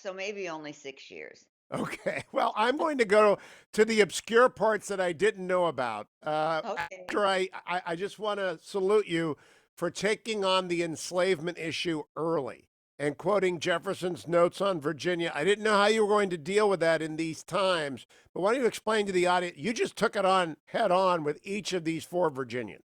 So maybe only 6 years. Okay. Well, I'm going to go to the obscure parts that I didn't know about. Okay. After I just want to salute you for taking on the enslavement issue early and quoting Jefferson's notes on Virginia. I didn't know how you were going to deal with that in these times, but why don't you explain to the audience? You just took it on head on with each of these four Virginians.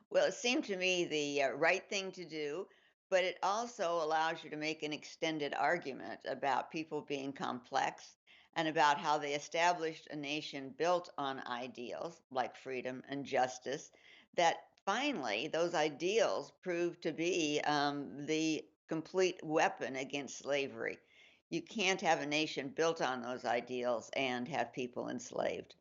Well, it seemed to me the right thing to do, but it also allows you to make an extended argument about people being complex and about how they established a nation built on ideals like freedom and justice, that finally those ideals proved to be the complete weapon against slavery. You can't have a nation built on those ideals and have people enslaved.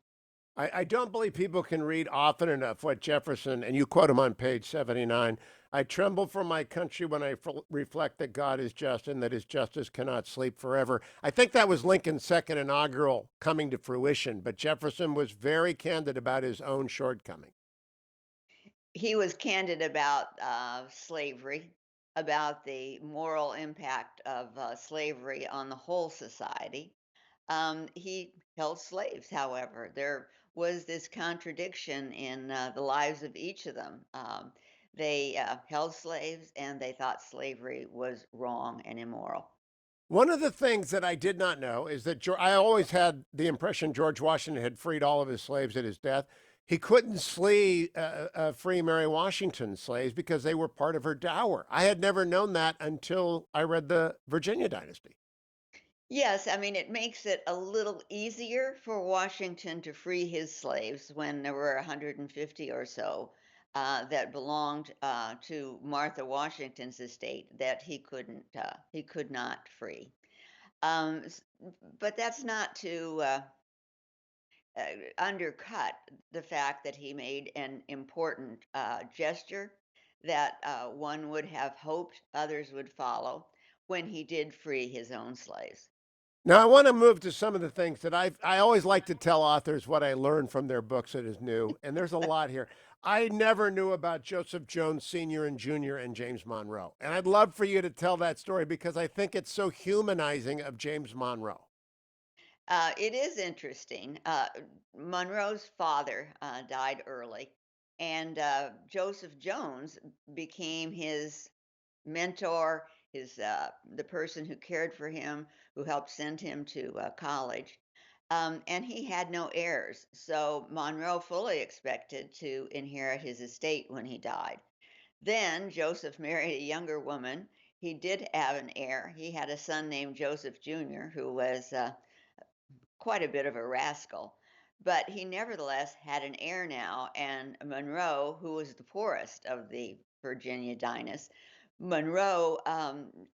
I don't believe people can read often enough what Jefferson, and you quote him on page 79. I tremble for my country when I reflect that God is just and that his justice cannot sleep forever. I think that was Lincoln's second inaugural coming to fruition, but Jefferson was very candid about his own shortcomings. He was candid about slavery, about the moral impact of slavery on the whole society. He held slaves, however. There was this contradiction in the lives of each of them. They held slaves and they thought slavery was wrong and immoral. One of the things that I did not know is that I always had the impression George Washington had freed all of his slaves at his death. He couldn't free Mary Washington's slaves because they were part of her dower. I had never known that until I read the Virginia Dynasty. Yes, I mean, it makes it a little easier for Washington to free his slaves when there were 150 or so that belonged to Martha Washington's estate that he could not free. But that's not to uh, undercut the fact that he made an important gesture that one would have hoped others would follow when he did free his own slaves. Now, I want to move to some of the things that I always like to tell authors what I learned from their books that is new, and there's a lot here. I never knew about Joseph Jones Sr. and Jr. and James Monroe. And I'd love for you to tell that story because I think it's so humanizing of James Monroe. It is interesting. Monroe's father died early, and Joseph Jones became his mentor, his the person who cared for him, who helped send him to college. And he had no heirs, so Monroe fully expected to inherit his estate when he died. Then Joseph married a younger woman. He did have an heir. He had a son named Joseph Jr., who was quite a bit of a rascal. But he nevertheless had an heir now, and Monroe, who was the poorest of the Virginia dynasty, Monroe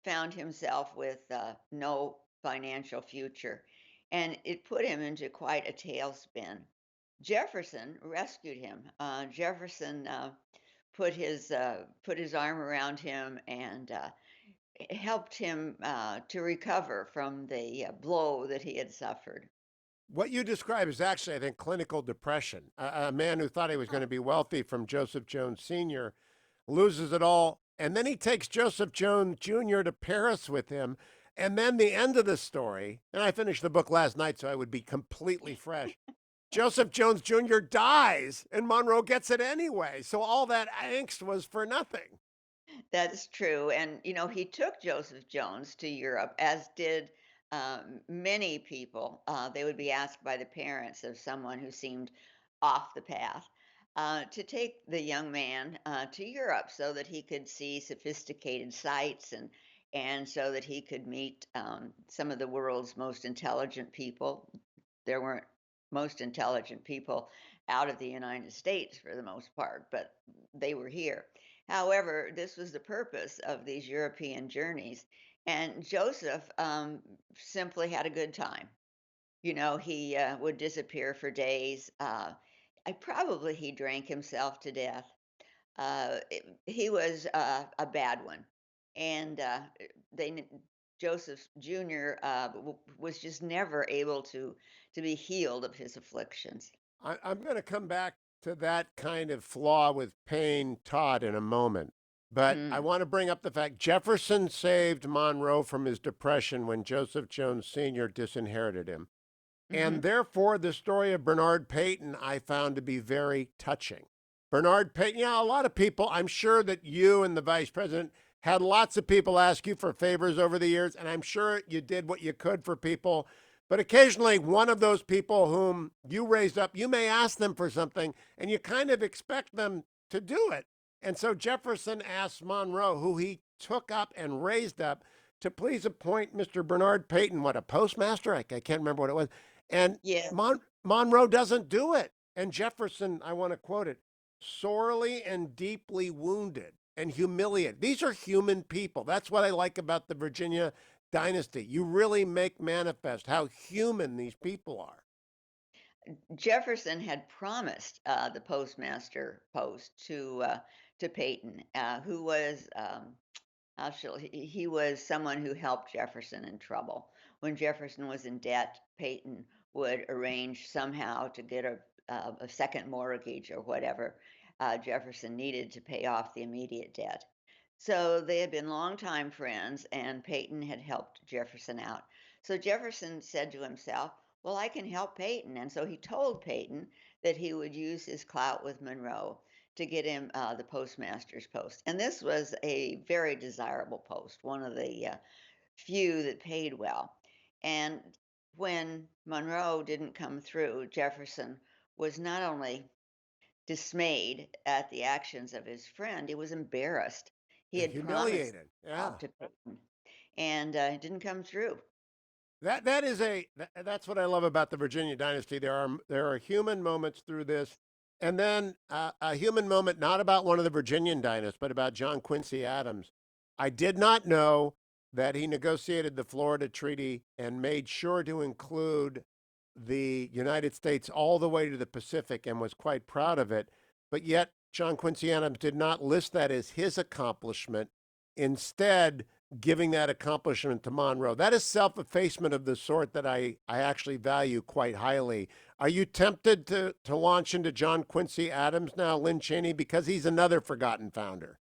found himself with no financial future, and it put him into quite a tailspin. Jefferson rescued him. Jefferson put his arm around him and helped him to recover from the blow that he had suffered. What you describe is actually, I think, clinical depression. A man who thought he was going to be wealthy from Joseph Jones Sr. loses it all. And then he takes Joseph Jones Jr. to Paris with him. And then the end of the story, and I finished the book last night, so I would be completely fresh. Joseph Jones Jr. dies, and Monroe gets it anyway. So all that angst was for nothing. That's true, and, he took Joseph Jones to Europe, as did, many people. They would be asked by the parents of someone who seemed off the path, to take the young man, to Europe so that he could see sophisticated sights and so that he could meet, some of the world's most intelligent people. There weren't most intelligent people out of the United States for the most part, but they were here. However, this was the purpose of these European journeys. And Joseph simply had a good time. He would disappear for days. He drank himself to death. He was a bad one. And they, Joseph Jr. Was just never able to be healed of his afflictions. I'm going to come back to that kind of flaw with Payne Todd in a moment. But I Mm, want to bring up the fact Jefferson saved Monroe from his depression when Joseph Jones Sr. disinherited him. And mhm. therefore, the story of Bernard Payton I found to be very touching. Bernard Payton, yeah, a lot of people, I'm sure that you and the vice president had lots of people ask you for favors over the years, and I'm sure you did what you could for people. But occasionally, one of those people whom you raised up, you may ask them for something, and you kind of expect them to do it. And so Jefferson asked Monroe, who he took up and raised up, to please appoint Mr. Bernard Payton, what, a postmaster? I can't remember what it was. And Yeah. Monroe doesn't do it. And Jefferson, I want to quote it, sorely and deeply wounded and humiliated. These are human people. That's what I like about the Virginia dynasty. You really make manifest how human these people are. Jefferson had promised the postmaster post to Peyton, who was he was someone who helped Jefferson in trouble. When Jefferson was in debt, Peyton would arrange somehow to get a second mortgage or whatever Jefferson needed to pay off the immediate debt. So they had been longtime friends, and Peyton had helped Jefferson out. So Jefferson said to himself, well, I can help Peyton. And so he told Peyton that he would use his clout with Monroe to get him the postmaster's post. And this was a very desirable post, one of the few that paid well. And when Monroe didn't come through, Jefferson was not only dismayed at the actions of his friend, he was embarrassed. He had promised Humiliated. help Yeah. to Peyton, and it didn't come through. That's what I love about the Virginia dynasty. There are human moments through this, and then a human moment not about one of the Virginian dynasts, but about John Quincy Adams. I did not know that he negotiated the Florida Treaty and made sure to include the United States all the way to the Pacific and was quite proud of it. But yet, John Quincy Adams did not list that as his accomplishment. Instead, giving that accomplishment to Monroe. That is self effacement of the sort that I actually value quite highly. Are you tempted to launch into John Quincy Adams now, Lynne Cheney, because he's another forgotten founder?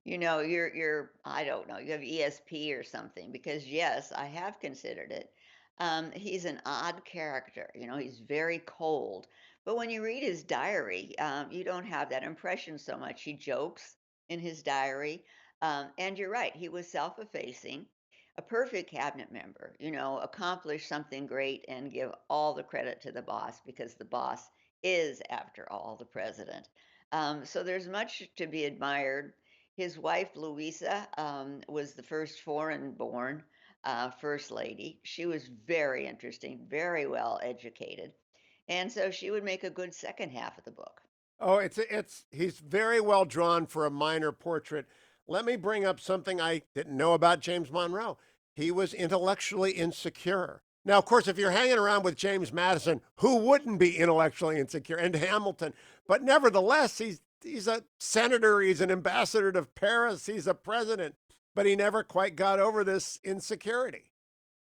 You're I don't know, you have ESP or something because yes, I have considered it. He's an odd character, he's very cold. But when you read his diary, you don't have that impression so much. He jokes in his diary. And you're right, he was self-effacing, a perfect cabinet member, accomplish something great and give all the credit to the boss because the boss is, after all, the president. So there's much to be admired. His wife, Louisa, was the first foreign born first lady. She was very interesting, very well educated. And so she would make a good second half of the book. Oh, it's he's very well drawn for a minor portrait. Let me bring up something I didn't know about James Monroe. He was intellectually insecure. Now, of course, if you're hanging around with James Madison, who wouldn't be intellectually insecure? And Hamilton, but nevertheless, he's a senator, he's an ambassador to Paris, he's a president, but he never quite got over this insecurity.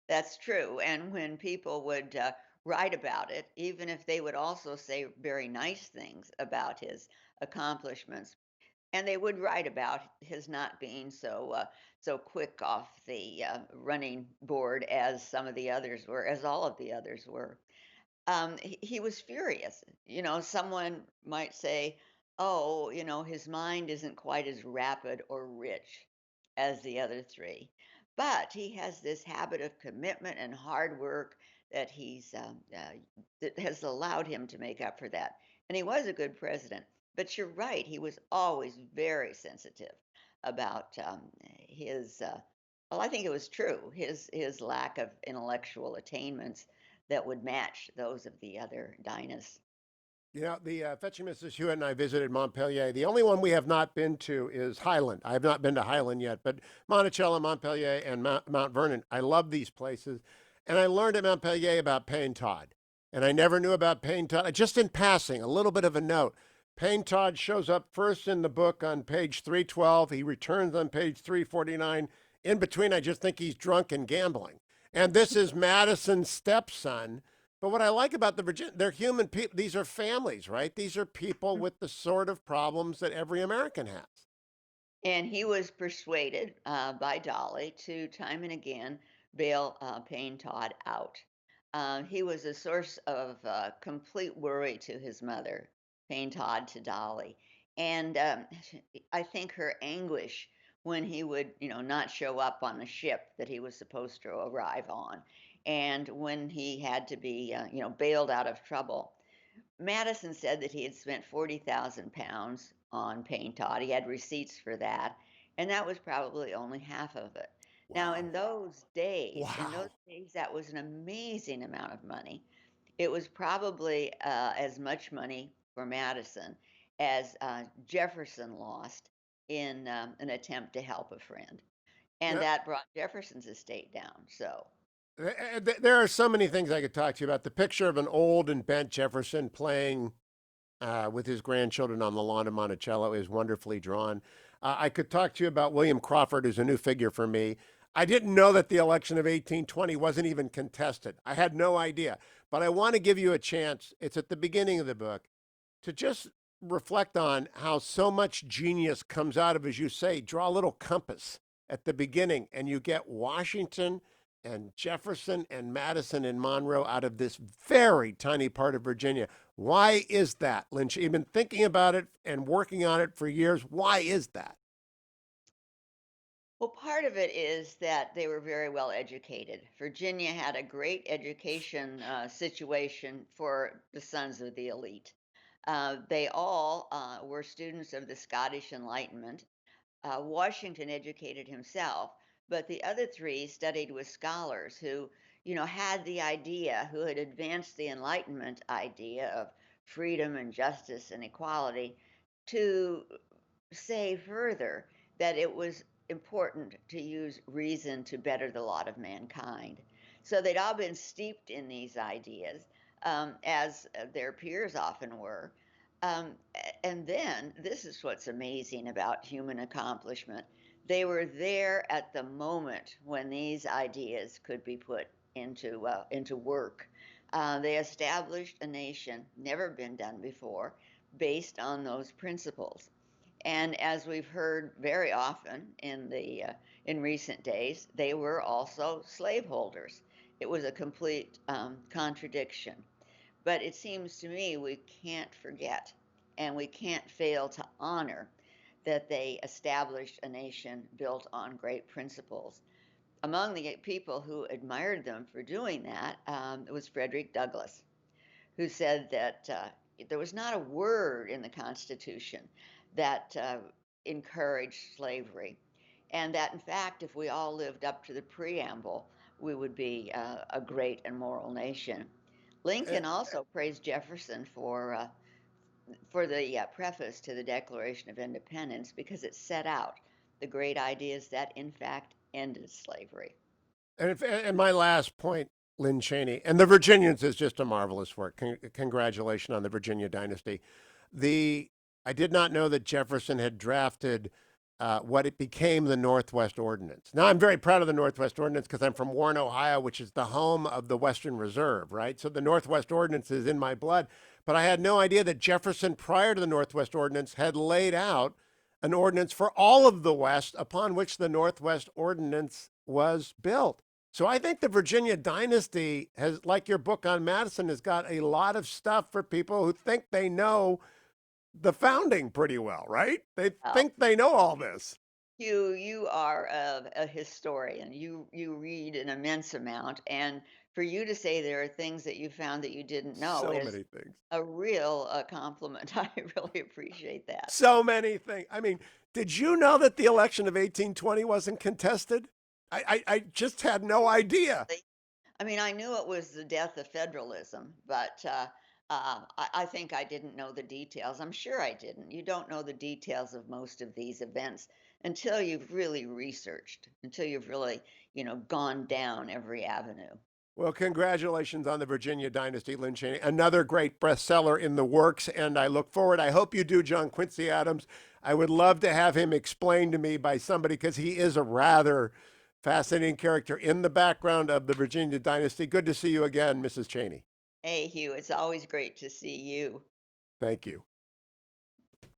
That's true. And when people would write about it, even if they would also say very nice things about his accomplishments, and they would write about his not being so quick off the running board as some of the others were, as all of the others were. He was furious. Someone might say, "Oh, his mind isn't quite as rapid or rich as the other three," but he has this habit of commitment and hard work that has allowed him to make up for that. And he was a good president. But you're right; he was always very sensitive about his. Well, I think it was true. His lack of intellectual attainments that would match those of the other dynasts. The Fetching Mrs. Hewitt and I visited Montpelier. The only one we have not been to is Highland. I have not been to Highland yet, but Monticello, Montpelier, and Mount Vernon. I love these places. And I learned at Montpelier about Payne Todd. And I never knew about Payne Todd. Just in passing, a little bit of a note. Payne Todd shows up first in the book on page 312. He returns on page 349. In between, I just think he's drunk and gambling. And this is Madison's stepson. But what I like about the Virginia, they're human people. These are families, right? These are people with the sort of problems that every American has. And he was persuaded by Dolly to time and again bail Payne Todd out. He was a source of complete worry to his mother, Payne Todd to Dolly. And I think her anguish when he would, not show up on the ship that he was supposed to arrive on, and when he had to be, bailed out of trouble. Madison said that he had spent 40,000 pounds on Payne Todd. He had receipts for that, and that was probably only half of it. Now, Wow. in those Wow. days, that was an amazing amount of money. It was probably as much money for Madison as Jefferson lost in an attempt to help a friend, and Yeah. that brought Jefferson's estate down. So, There are so many things I could talk to you about. The picture of an old and bent Jefferson playing with his grandchildren on the lawn of Monticello is wonderfully drawn. I could talk to you about William Crawford, who's a new figure for me. I didn't know that the election of 1820 wasn't even contested. I had no idea. But I want to give you a chance. It's at the beginning of the book to just reflect on how so much genius comes out of, as you say, draw a little compass at the beginning, and you get Washington and Jefferson and Madison and Monroe out of this very tiny part of Virginia. Why is that, Lynch? You've been thinking about it and working on it for years. Why is that? well, part of it is that they were very well educated. Virginia had a great education situation for the sons of the elite. They all were students of the Scottish Enlightenment. Washington educated himself, but the other three studied with scholars who, had the idea, who had advanced the Enlightenment idea of freedom and justice and equality to say further that it was important to use reason to better the lot of mankind. So they'd all been steeped in these ideas, as their peers often were. And then, this is what's amazing about human accomplishment. They were there at the moment when these ideas could be put into work. They established a nation, never been done before, based on those principles. And as we've heard very often in recent days, they were also slaveholders. It was a complete contradiction. But it seems to me we can't forget and we can't fail to honor that they established a nation built on great principles. Among the people who admired them for doing that was Frederick Douglass, who said that there was not a word in the Constitution that encouraged slavery, and that in fact, if we all lived up to the preamble, we would be a great and moral nation. Eh, Lincoln also praised Jefferson for the preface to the Declaration of Independence because it set out the great ideas that in fact ended slavery. and my last point, Lynne Cheney, and the Virginians is just a marvelous work. Congratulations on the Virginia dynasty. The I did not know that Jefferson had drafted what it became the Northwest Ordinance. Now I'm very proud of the Northwest Ordinance because I'm from Warren, Ohio, which is the home of the Western Reserve, right? So the Northwest Ordinance is in my blood. But I had no idea that Jefferson, prior to the Northwest Ordinance, had laid out an ordinance for all of the West upon which the Northwest Ordinance was built. So I think the Virginia dynasty has, like your book on Madison, has got a lot of stuff for people who think they know the founding pretty well, right? They Uh, think they know all this. you are a historian. You read an immense amount, and for you to say there are things that you found that you didn't know So is many things. a real compliment. I really appreciate that. So many things. I mean, did you know that the election of 1820 wasn't contested? I just had no idea. I mean, I knew it was the death of federalism, but I think I didn't know the details. I'm sure I didn't. You don't know the details of most of these events until you've really researched, until you've really, gone down every avenue. Well, congratulations on the Virginia Dynasty, Lynn Cheney. Another great bestseller in the works, and I look forward. I hope you do, John Quincy Adams. I would love to have him explained to me by somebody because he is a rather fascinating character in the background of the Virginia Dynasty. Good to see you again, Mrs. Cheney. Hey, Hugh, it's always great to see you. Thank you.